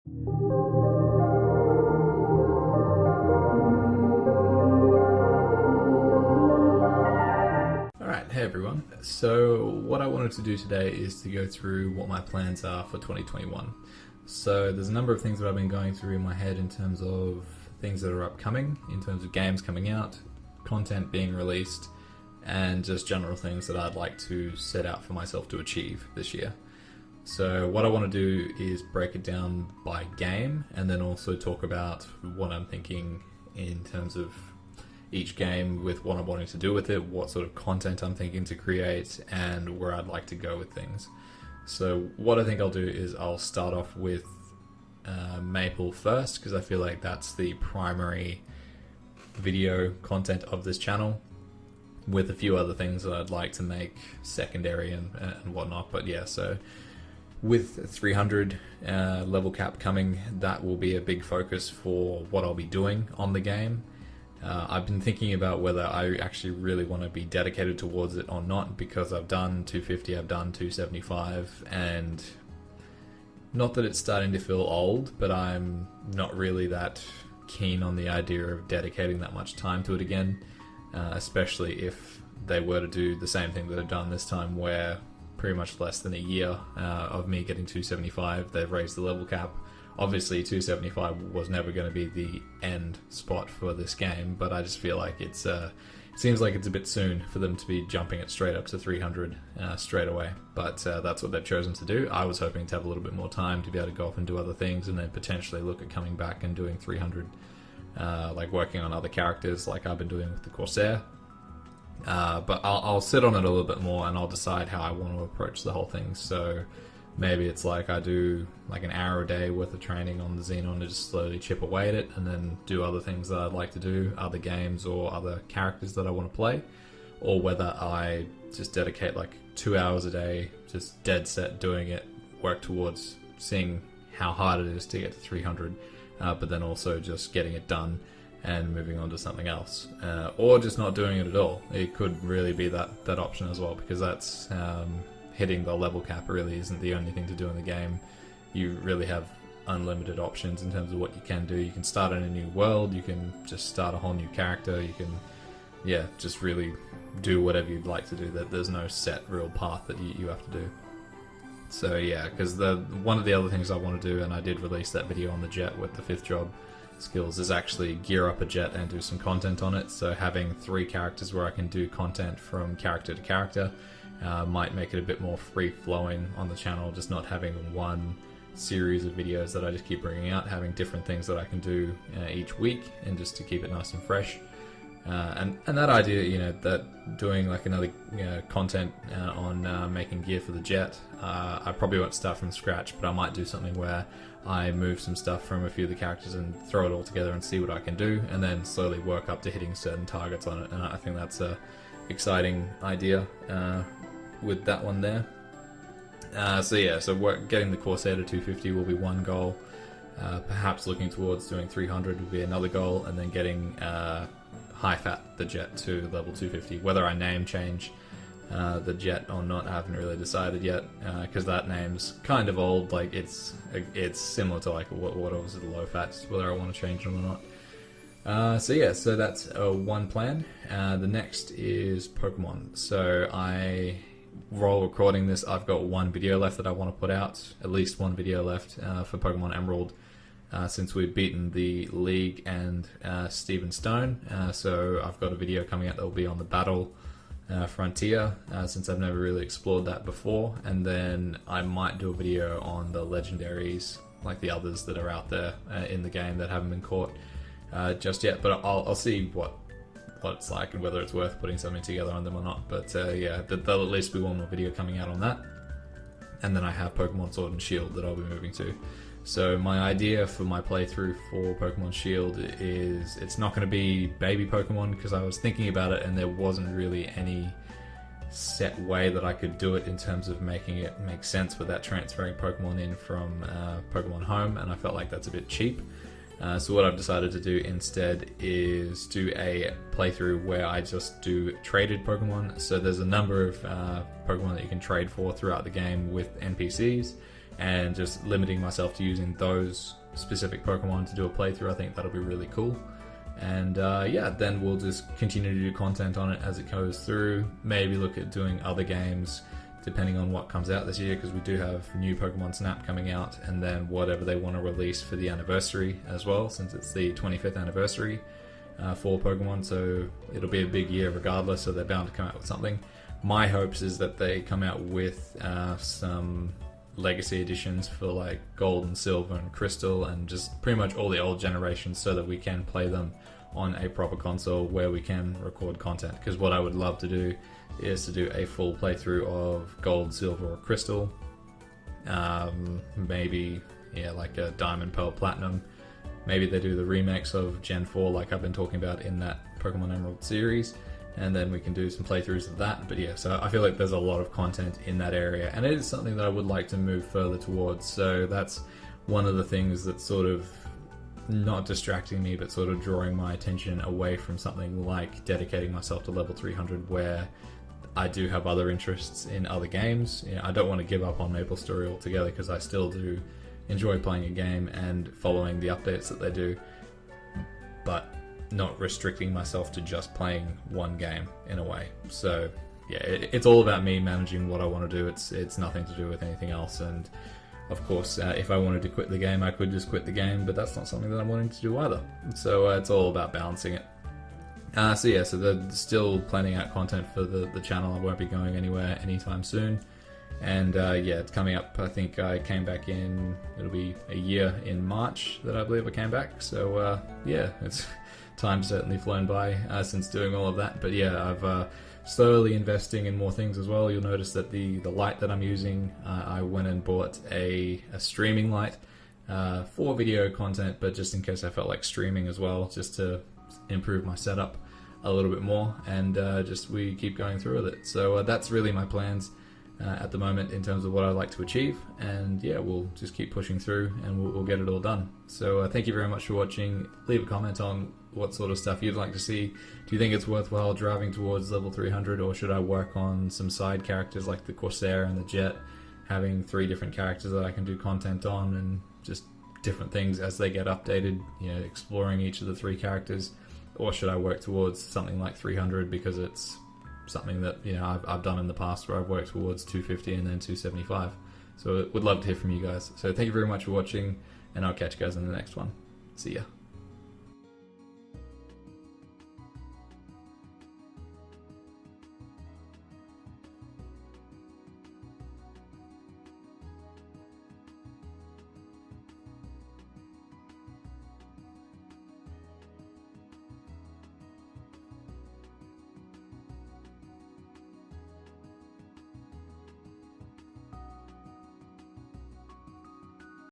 Alright, hey everyone. So what I wanted to do today is to go through what my plans are for 2021. So there's a number of things that I've been going through in my head in terms of things that are upcoming, in terms of games coming out, content being released, and just general things that I'd like to set out for myself to achieve this year. So what I want to do is break it down by game, and then also talk about what I'm thinking in terms of each game, with what I'm wanting to do with it, what sort of content I'm thinking to create, and where I'd like to go with things. So what I think I'll do is I'll start off with Maple first, because I feel like that's the primary video content of this channel, with a few other things that I'd like to make secondary and whatnot. But yeah, so with 300 level cap coming, that will be a big focus for what I'll be doing on the game. I've been thinking about whether I actually really want to be dedicated towards it or not, because I've done 250, I've done 275, and not that it's starting to feel old, but I'm not really that keen on the idea of dedicating that much time to it again, especially if they were to do the same thing that I've done this time, where pretty much less than a year of me getting 275, they've raised the level cap. Obviously 275 was never going to be the end spot for this game, but I just feel like it seems like it's a bit soon for them to be jumping it straight up to 300 straight away. But that's what they've chosen to do. I was hoping to have a little bit more time to be able to go off and do other things, and then potentially look at coming back and doing 300, like working on other characters like I've been doing with the Corsair. But I'll sit on it a little bit more, and I'll decide how I want to approach the whole thing. So maybe it's like I do like an hour a day worth of training on the Xenon to just slowly chip away at it, and then do other things that I'd like to do, other games or other characters that I want to play. Or whether I just dedicate like 2 hours a day, just dead set doing it, work towards seeing how hard it is to get to 300, but then also just getting it done and moving on to something else. Or just not doing it at all. It could really be that option as well, because that's hitting the level cap really isn't the only thing to do in the game. You really have unlimited options in terms of what you can do. You can start in a new world, you can just start a whole new character, you can, yeah, just really do whatever you'd like to do. That there's no set real path that you have to do. So yeah, because one of the other things I want to do, and I did release that video on the Jett with the 5th job skills, is actually gear up a Jett and do some content on it. So having 3 characters where I can do content from character to character might make it a bit more free-flowing on the channel, just not having one series of videos that I just keep bringing out, having different things that I can do each week, and just to keep it nice and fresh. And that idea, you know, that doing like another content on making gear for the Jett, I probably won't start from scratch, but I might do something where I move some stuff from a few of the characters and throw it all together and see what I can do, and then slowly work up to hitting certain targets on it. And I think that's a exciting idea with that one there. So yeah, so getting the Corsair to 250 will be one goal. Perhaps looking towards doing 300 will be another goal, and then getting High Fat the Jett to level 250. Whether I name change the Jett or not, I haven't really decided yet, because that name's kind of old. Like it's similar to like what was it, Low Fat, whether I want to change them or not. So yeah, so that's one plan. The next is Pokemon. So while recording this, I've got one video left that I want to put out, at least one video left for Pokemon Emerald, since we've beaten the League and Steven Stone. So I've got a video coming out that will be on the Battle Frontier, since I've never really explored that before, and then I might do a video on the legendaries, like the others that are out there in the game that haven't been caught just yet, but I'll see what it's like and whether it's worth putting something together on them or not. But yeah, there'll at least be one more video coming out on that. And then I have Pokemon Sword and Shield that I'll be moving to. So my idea for my playthrough for Pokemon Shield is, it's not going to be baby Pokemon, because I was thinking about it and there wasn't really any set way that I could do it in terms of making it make sense without transferring Pokemon in from Pokemon Home, and I felt like that's a bit cheap. So what I've decided to do instead is do a playthrough where I just do traded Pokemon. So there's a number of Pokemon that you can trade for throughout the game with NPCs, and just limiting myself to using those specific Pokemon to do a playthrough. I think that'll be really cool. And yeah, then we'll just continue to do content on it as it goes through. Maybe look at doing other games depending on what comes out this year, because we do have new Pokemon Snap coming out, and then whatever they want to release for the anniversary as well, since it's the 25th anniversary for Pokemon, so it'll be a big year regardless, so they're bound to come out with something. My hopes is that they come out with some legacy editions for like Gold and Silver and Crystal and just pretty much all the old generations, so that we can play them on a proper console where we can record content. Because what I would love to do is to do a full playthrough of Gold, Silver or Crystal, maybe like a Diamond, Pearl, Platinum. Maybe they do the remakes of Gen 4 like I've been talking about in that Pokémon Emerald series, and then we can do some playthroughs of that. But yeah, so I feel like there's a lot of content in that area, and it is something that I would like to move further towards. So that's one of the things that's sort of not distracting me, but sort of drawing my attention away from something like dedicating myself to level 300, where I do have other interests in other games. I don't want to give up on MapleStory altogether, because I still do enjoy playing a game and following the updates that they do, but not restricting myself to just playing one game in a way. So yeah, it's all about me managing what I want to do. It's nothing to do with anything else. And of course, if I wanted to quit the game, I could just quit the game, but that's not something that I'm wanting to do either. So it's all about balancing it. So yeah, so they're still planning out content for the channel. I won't be going anywhere anytime soon. And yeah, it's coming up. I think I came back in, it'll be a year in March that I believe I came back. So yeah, it's time's certainly flown by since doing all of that. But yeah, I've slowly investing in more things as well. You'll notice that the light that I'm using, I went and bought a streaming light for video content, but just in case I felt like streaming as well, just to improve my setup a little bit more, and just we keep going through with it. So that's really my plans at the moment in terms of what I'd like to achieve, and yeah, we'll just keep pushing through and we'll get it all done. So thank you very much for watching. Leave a comment on what sort of stuff you'd like to see. Do you think it's worthwhile driving towards level 300, or should I work on some side characters like the Corsair and the Jett, having 3 different characters that I can do content on, and just different things as they get updated, exploring each of the 3 characters? Or should I work towards something like 300, because it's something that I've done in the past, where I've worked towards 250 and then 275. So would love to hear from you guys. So thank you very much for watching, and I'll catch you guys in the next one. See ya.